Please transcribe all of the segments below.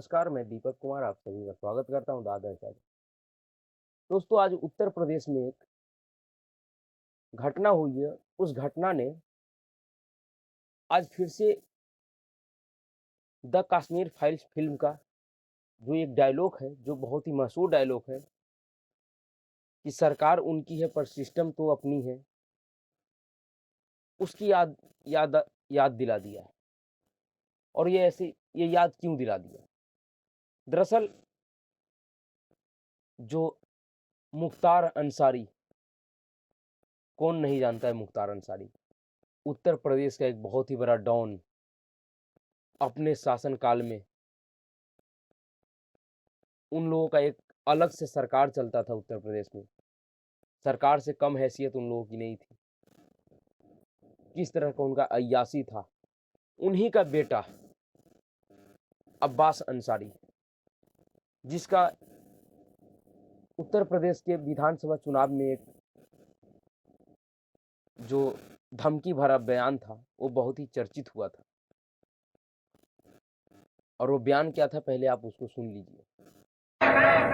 नमस्कार, मैं दीपक कुमार आप सभी का स्वागत करता हूँ दादा चाय। दोस्तों, आज उत्तर प्रदेश में एक घटना हुई है। उस घटना ने आज फिर से द कश्मीर फाइल्स फ़िल्म का जो एक डायलॉग है, जो बहुत ही मशहूर डायलॉग है कि सरकार उनकी है पर सिस्टम तो अपनी है, उसकी याद याद दिला दिया है। और ये याद क्यों दिला दिया? दरअसल जो मुख्तार अंसारी, कौन नहीं जानता है मुख्तार अंसारी? उत्तर प्रदेश का एक बहुत ही बड़ा डॉन, अपने शासनकाल में उन लोगों का एक अलग से सरकार चलता था उत्तर प्रदेश में। सरकार से कम हैसियत उन लोगों की नहीं थी। किस तरह का उनका अय्याशी था। उन्हीं का बेटा अब्बास अंसारी, जिसका उत्तर प्रदेश के विधानसभा चुनाव में एक जो धमकी भरा बयान था, वो बहुत ही चर्चित हुआ था। और वो बयान क्या था, पहले आप उसको सुन लीजिए।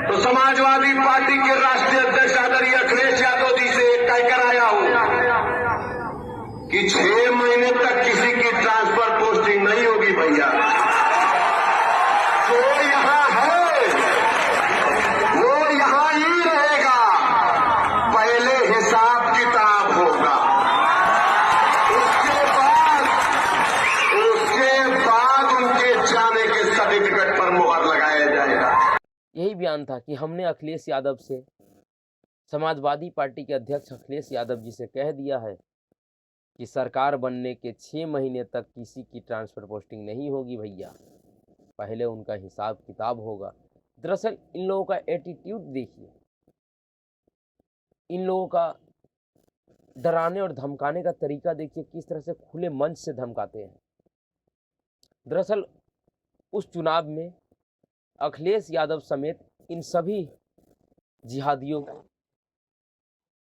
तो समाजवादी पार्टी के राष्ट्रीय अध्यक्ष आदरणीय अखिलेश यादव जी से तय कराया हूं कि 6 महीने तक किसी की ट्रांसफर पोस्टिंग नहीं होगी भैया। जो यहां है वो यहां ही रहेगा। पहले हिसाब किताब होगा, उसके बाद उनके जाने के सर्टिफिकेट पर मुहर लगाया जाएगा। यही बयान था कि हमने अखिलेश यादव से, समाजवादी पार्टी के अध्यक्ष अखिलेश यादव जी से कह दिया है कि सरकार बनने के 6 महीने तक किसी की ट्रांसफर पोस्टिंग नहीं होगी भैया, पहले उनका हिसाब किताब होगा। दरअसल इन लोगों का एटीट्यूड देखिए, इन लोगों का डराने और धमकाने का तरीका देखिए, किस तरह से खुले मंच से धमकाते हैं। दरअसल उस चुनाव में अखिलेश यादव समेत इन सभी जिहादियों को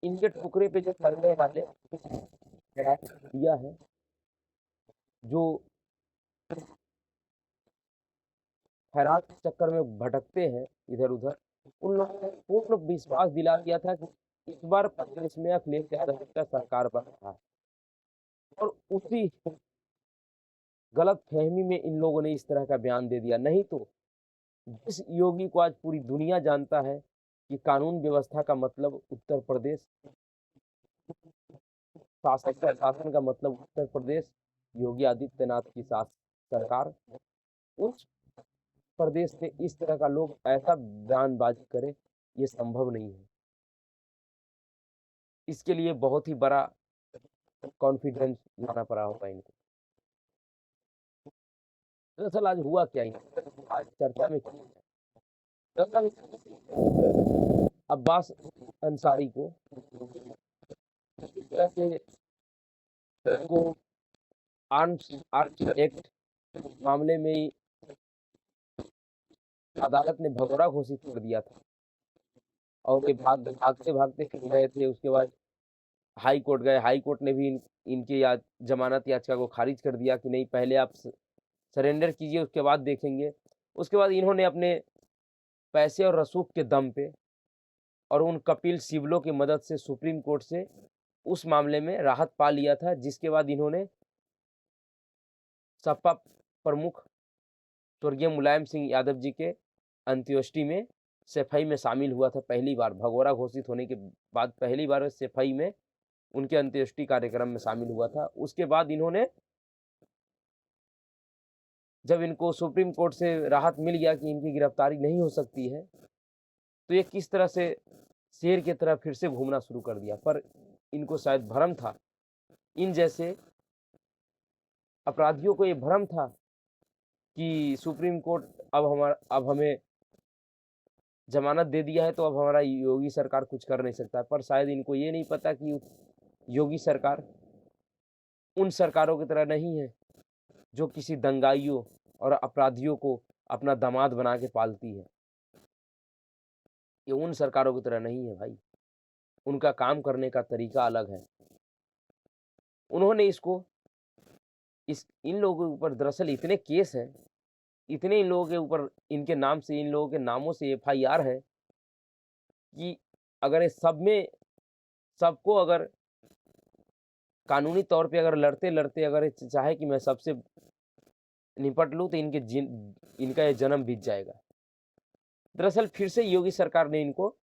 इनके टुकड़े पे जो चलने वाले दिया है, जो खैरात के चक्कर में भटकते हैं इधर उधर, उन लोगों ने पूर्ण विश्वास दिला दिया था कि इस बार प्रदेश में अखिलेश यादव का सरकार बन रहा है। और उसी गलत फहमी में इन लोगों ने इस तरह का बयान दे दिया। नहीं तो जिस योगी को आज पूरी दुनिया जानता है कि कानून व्यवस्था का मतलब उत्तर प्रदेश, शासन का मतलब उत्तर प्रदेश, योगी आदित्यनाथ की सरकार, उस प्रदेश से इस तरह का लोग ऐसा बयानबाजी करे, ये संभव नहीं है। इसके लिए बहुत ही बड़ा कॉन्फिडेंस लाना पड़ा होगा इनको। दरअसल आज हुआ क्या, आज चर्चा में दरअसल अब्बास अंसारी को आर्म्स एक्ट मामले में ही अदालत ने भगोड़ा घोषित कर दिया था। और ये भागते भागते फिर गए थे। उसके बाद हाई कोर्ट गए। हाई कोर्ट ने भी इनके जमानत याचिका को खारिज कर दिया कि नहीं, पहले आप सरेंडर कीजिए, उसके बाद देखेंगे। उसके बाद इन्होंने अपने पैसे और रसूख के दम पे और उन कपिल सिब्बलों की मदद से सुप्रीम कोर्ट से उस मामले में राहत पा लिया था, जिसके बाद इन्होंने सपा प्रमुख स्वर्गीय मुलायम सिंह यादव जी के अंत्येष्टि में सफाई में शामिल हुआ था। पहली बार भगोड़ा घोषित होने के बाद पहली बार सफाई में उनके अंत्येष्टि कार्यक्रम में शामिल हुआ था। उसके बाद इन्होंने, जब इनको सुप्रीम कोर्ट से राहत मिल गया कि इनकी गिरफ्तारी नहीं हो सकती है, तो ये किस तरह से शेर की तरह फिर से घूमना शुरू कर दिया। पर इनको शायद भ्रम था, इन जैसे अपराधियों को ये भ्रम था कि सुप्रीम कोर्ट अब हमें जमानत दे दिया है, तो अब हमारा योगी सरकार कुछ कर नहीं सकता। पर शायद इनको ये नहीं पता कि योगी सरकार उन सरकारों की तरह नहीं है जो किसी दंगाइयों और अपराधियों को अपना दामाद बना के पालती है। ये उन सरकारों की तरह नहीं है भाई, उनका काम करने का तरीका अलग है। उन्होंने इन लोगों के ऊपर दरअसल इतने केस हैं इतने इन लोगों के ऊपर इनके नाम से इन लोगों के नामों से एफआईआर है कि अगर इस सब में सबको अगर कानूनी तौर पे अगर लड़ते-लड़ते अगर चाहे कि मैं सबसे निपट लूँ तो इनका ये जन्म बीत जाएगा। दरअसल फिर से योगी सरकार ने इनको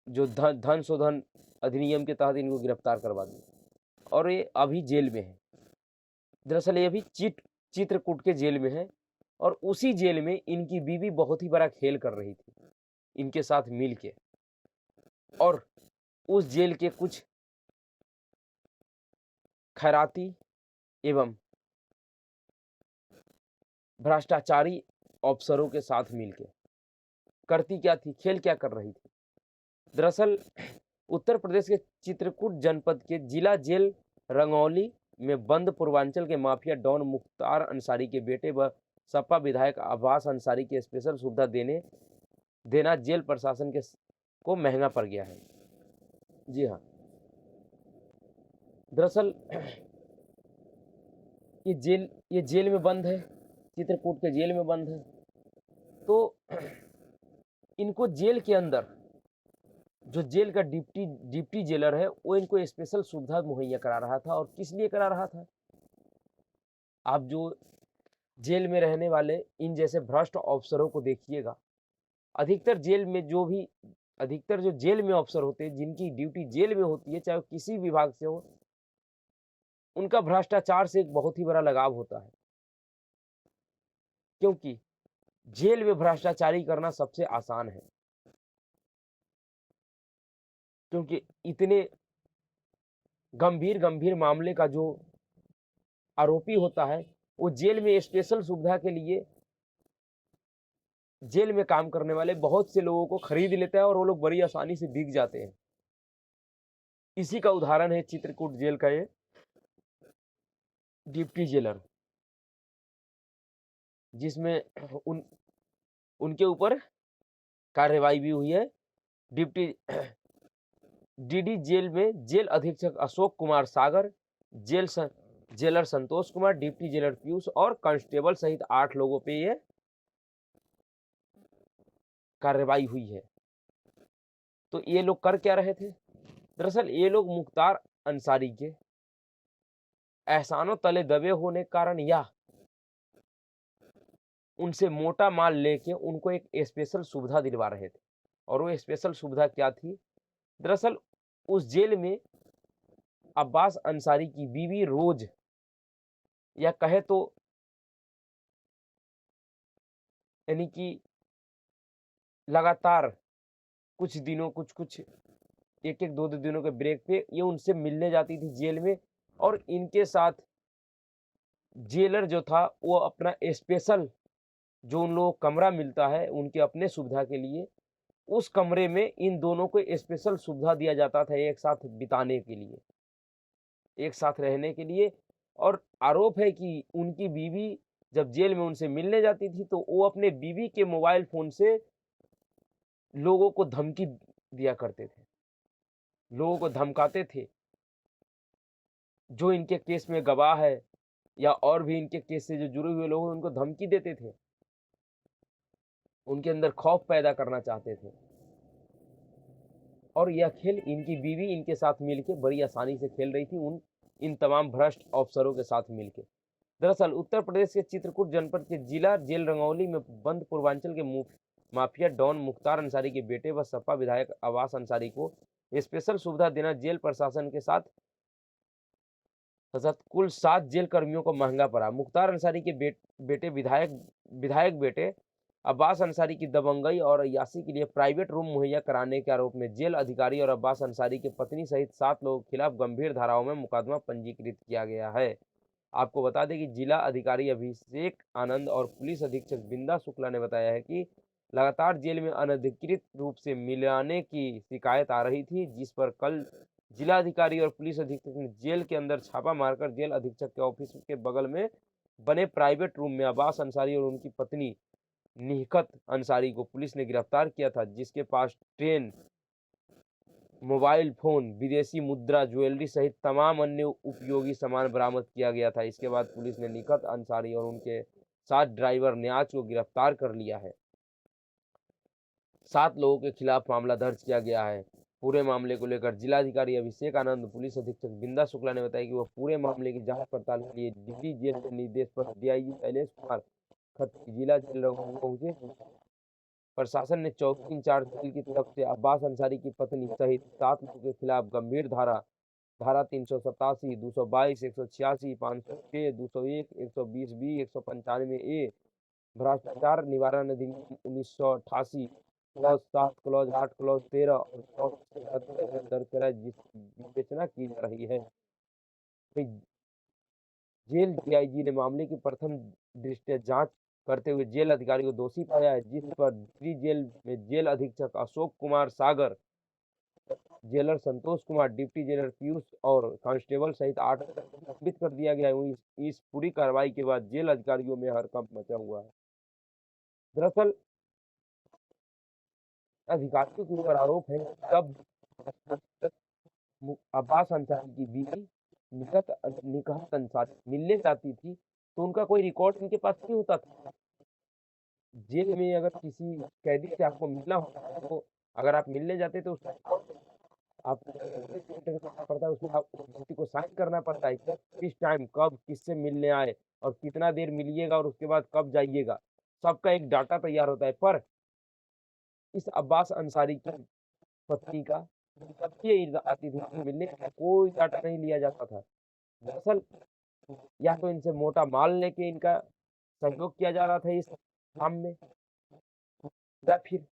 जो धन शोधन अधिनियम के तहत इनको गिरफ्तार करवा दिया और ये अभी जेल में है। दरअसल ये अभी चित्रकूट के जेल में है और उसी जेल में इनकी बीवी बहुत ही बड़ा खेल कर रही थी इनके साथ मिल के और उस जेल के कुछ खैराती एवं भ्रष्टाचारी अफसरों के साथ मिलके करती क्या थी, खेल क्या कर रही थी। दरअसल उत्तर प्रदेश के चित्रकूट जनपद के जिला जेल रंगौली में बंद पूर्वांचल के माफिया डॉन मुख्तार अंसारी के बेटे व सपा विधायक अब्बास अंसारी की स्पेशल सुविधा देना जेल प्रशासन को महंगा पड़ गया है। जी हाँ, दरअसल ये जेल में बंद है, चित्रकूट के जेल में बंद है, तो इनको जेल के अंदर जो जेल का डिप्टी जेलर है वो इनको स्पेशल सुविधा मुहैया करा रहा था और किस लिए करा रहा था। आप जो जेल में रहने वाले इन जैसे भ्रष्ट अफसरों को देखिएगा, अधिकतर जो जेल में अफसर होते हैं जिनकी ड्यूटी जेल में होती है, चाहे वो किसी विभाग से हो, उनका भ्रष्टाचार से एक बहुत ही बड़ा लगाव होता है, क्योंकि जेल में भ्रष्टाचारी करना सबसे आसान है, क्योंकि इतने गंभीर मामले का जो आरोपी होता है वो जेल में स्पेशल सुविधा के लिए जेल में काम करने वाले बहुत से लोगों को खरीद लेता है और वो लोग बड़ी आसानी से बिक जाते हैं। इसी का उदाहरण है चित्रकूट जेल का ये डिप्टी जेलर, जिसमें उनके ऊपर कार्रवाई भी हुई है। डिप्टी डीडी जेल में जेल अधीक्षक Ashok Kumar Sagar, jailer Santosh Kumar, deputy jailer Piyush और कांस्टेबल सहित 8 लोगों पे ये कार्रवाई हुई है। तो ये लोग कर क्या रहे थे? दरअसल ये लोग मुख्तार अंसारी के एहसानों तले दबे होने के कारण या उनसे मोटा माल लेके उनको एक स्पेशल सुविधा दिलवा रहे थे। और वो स्पेशल सुविधा क्या थी? दरअसल उस जेल में अब्बास अंसारी की बीवी रोज या कहे तो यानी कि लगातार कुछ एक 2 दिनों के ब्रेक पे ये उनसे मिलने जाती थी जेल में और इनके साथ जेलर जो था वो अपना स्पेशल जो उन लोगों को कमरा मिलता है उनके अपने सुविधा के लिए, उस कमरे में इन दोनों को स्पेशल सुविधा दिया जाता था एक साथ बिताने के लिए, एक साथ रहने के लिए। और आरोप है कि उनकी बीवी जब जेल में उनसे मिलने जाती थी तो वो अपने बीवी के मोबाइल फोन से लोगों को धमकी दिया करते थे, लोगों को धमकाते थे। जो इनके केस में गवाह है या और भी इनके केस से जो जुड़े हुए लोग हैं उनको धमकी देते थे, उनके अंदर खौफ पैदा करना चाहते थे। और यह खेल इनकी बीवी इनके साथ मिलके बड़ी आसानी से खेल रही थी इन तमाम भ्रष्ट अफसरों के साथ मिलके। दरअसल उत्तर प्रदेश के चित्रकूट जनपद के जिला जेल रंगौली में बंद पूर्वांचल के माफिया डॉन मुख्तार अंसारी के बेटे व सपा विधायक अब्बास अंसारी को स्पेशल सुविधा देना जेल प्रशासन के साथ कुल 7 जेल कर्मियों को महंगा पड़ा। मुख्तार अंसारी के बेटे विधायक बेटे अब्बास अंसारी की दबंगई और अय्याशी के लिए प्राइवेट रूम मुहैया कराने के आरोप में जेल अधिकारी और अब्बास अंसारी की पत्नी सहित 7 लोगों के खिलाफ गंभीर धाराओं में मुकदमा पंजीकृत किया गया है। आपको बता दें कि जिला अधिकारी अभिषेक आनंद और पुलिस अधीक्षक बिंदा शुक्ला ने बताया है कि लगातार जेल में अनधिकृत रूप से मिलाने की शिकायत आ रही थी, जिस पर कल जिला अधिकारी और पुलिस अधीक्षक ने जेल के अंदर छापा मारकर जेल अधीक्षक के ऑफिस के बगल में बने प्राइवेट रूम में अब्बास अंसारी और उनकी पत्नी निहकत अंसारी को पुलिस ने गिरफ्तार किया था, जिसके पास ट्रेन, मोबाइल फोन, विदेशी मुद्रा, ज्वेलरी सहित तमाम अन्य उपयोगी सामान बरामद किया गया था। इसके बाद पुलिस ने निहकत अंसारी और उनके 7 ड्राइवर न्याज को गिरफ्तार कर लिया है। 7 लोगों के खिलाफ मामला दर्ज किया गया है। पूरे मामले को लेकर जिलाधिकारी अभिषेक आनंद, पुलिस अधीक्षक बिंदा शुक्ला ने बताया कि वो पूरे मामले की जांच पड़ताल के लिए डिप्टी जेल के निर्देश पर डीआईजी शैलेश कुमार खत्री जिला जेल लखनऊ पहुंचे। प्रशासन ने चौकी इंचार्ज जेल की तरफ से अब्बास अंसारी की पत्नी सहित 7 लोगों के खिलाफ गंभीर धारा 387, 222, 186, 506, 201, 120 बी, 195 ए, भ्रष्टाचार निवारण अधिनियम 1988, क्लॉज 7, क्लॉज 8, क्लॉज 13 और क्लॉज दर्ज करा जिसकी विवेचना की जा रही है। जेल डीआईजी ने मामले की प्रथम दृष्टया जांच करते हुए जेल अधिकारी को दोषी पाया है, जिस पर दिल्ली जेल में जेल अधीक्षक Ashok Kumar Sagar, jailer Santosh Kumar, deputy jailer Piyush और कांस्टेबल सहित 8 निलंबित कर दिया गया है। इस पूरी कार्रवाई के बाद जेल अधिकारियों में हड़कंप मचा हुआ है। दरअसल अधिकारियों के ऊपर आरोप है तब अब्बास अंसारी की बीवी निकहत अंसारी मिलने जाती थी तो उनका कोई रिकॉर्ड इनके पास नहीं होता था। जेल में अगर किसी कैदी से आपको मिलना होता है तो अगर आप मिलने जाते तो आपको करना पड़ता है, उसमें आप उस व्यक्ति को साइन करना पड़ता है कि किस टाइम कब किससे मिलने आए और कितना देर मिलिएगा और उसके बाद कब जाइएगा, सबका एक डाटा तैयार होता है। पर इस अब्बास अंसारी की पत्नी का सबकी ईद आती थी, मिलने का कोई डाटा नहीं लिया जाता था। दरअसल या तो इनसे मोटा माल लेके इनका सहयोग किया जा रहा था इस काम में, या फिर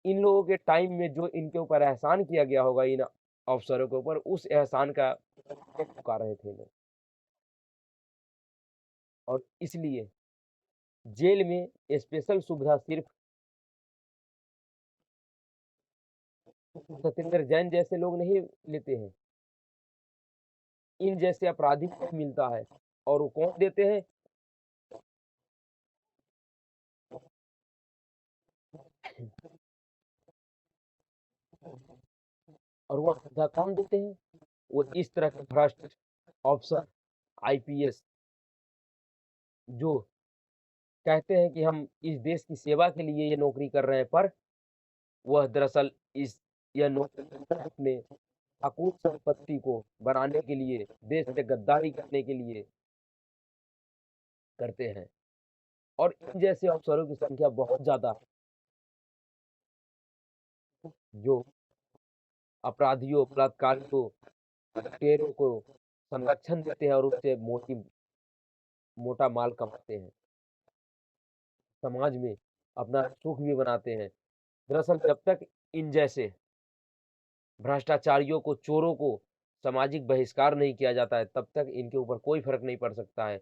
इन लोगों के टाइम में जो इनके ऊपर एहसान किया गया होगा इन अफसरों के ऊपर, उस एहसान का चुका रहे थे लोग। और इसलिए जेल में स्पेशल सुविधा सिर्फ सत्येंद्र जैन जैसे लोग नहीं लेते हैं, इन जैसे अपराधी को मिलता है। और वो कौन देते हैं? और वो सुविधा कौन देते हैं? वो इस तरह के भ्रष्ट अफसर, आईपीएस, जो कहते हैं कि हम इस देश की सेवा के लिए ये नौकरी कर रहे हैं, पर वह दरअसल इस यह नौकरी अपने अकूत संपत्ति को बनाने के लिए, देश से गद्दारी करने के लिए करते हैं। और इन जैसे अफसरों की संख्या बहुत ज़्यादा है, जो अपराधियों, बलात्कारियों, लुटेरों को संरक्षण देते हैं और उससे मोटा माल कमाते हैं। समाज में अपना सुख भी बनाते हैं। दरअसल जब तक इन जैसे भ्रष्टाचारियों को, चोरों को सामाजिक बहिष्कार नहीं किया जाता है, तब तक इनके ऊपर कोई फ़र्क नहीं पड़ सकता है।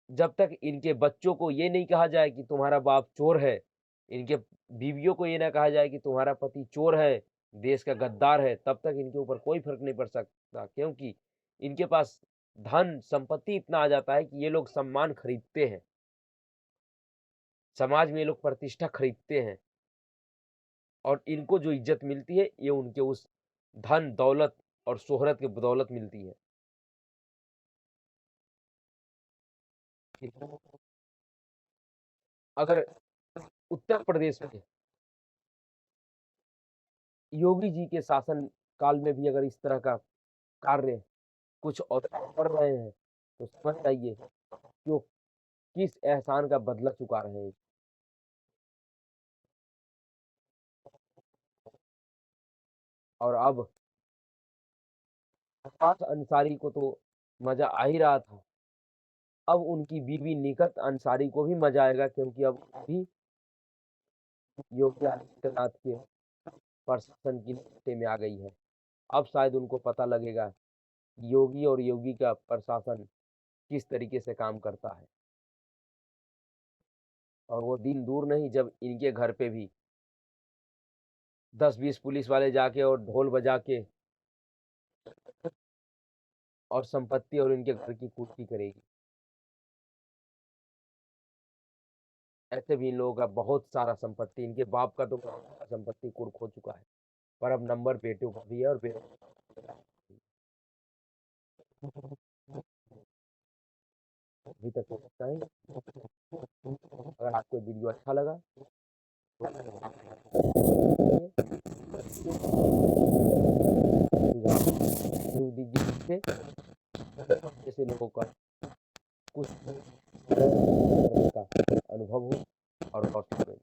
जब तक इनके बच्चों को ये नहीं कहा जाए कि तुम्हारा बाप चोर है, इनके बीवियों को ये ना कहा जाए कि तुम्हारा पति चोर है, देश का गद्दार है, तब तक इनके ऊपर कोई फ़र्क नहीं पड़ सकता, क्योंकि इनके पास धन, संपत्ति इतना आ जाता है कि ये लोग सम्मान खरीदते हैं। समाज में ये लोग प्रतिष्ठा खरीदते हैं और इनको जो इज़्ज़त मिलती है, ये उनके उस धन, दौलत और शोहरत की बदौलत मिलती है। अगर उत्तर प्रदेश में योगी जी के शासन काल में भी अगर इस तरह का कार्य कुछ और कर रहे हैं, तो समझ जाइए कि वो किस एहसान का बदला चुका रहे हैं। और अब अब्बास अंसारी को तो मज़ा आ ही रहा था, अब उनकी बीवी निकहत अंसारी को भी मज़ा आएगा, क्योंकि अब भी योगी आदित्यनाथ के प्रशासन की निगाह में आ गई है। अब शायद उनको पता लगेगा कि योगी और योगी का प्रशासन किस तरीके से काम करता है। और वो दिन दूर नहीं जब इनके घर पे भी 10-20 पुलिस वाले जाके और ढोल बजा के और संपत्ति और इनके घर की पूर्ति करेगी। ऐसे भी इन लोगों का बहुत सारा संपत्ति, इनके बाप का तो संपत्ति कुर्क हो चुका है, पर अब नंबर बेटों का भी है और बेटों अभी तक तो इतना ही। अगर आपको वीडियो अच्छा लगा सुझाव दीजिए इससे जैसे लोगों का कुछ करने का अनुभव हो और लौट सकें।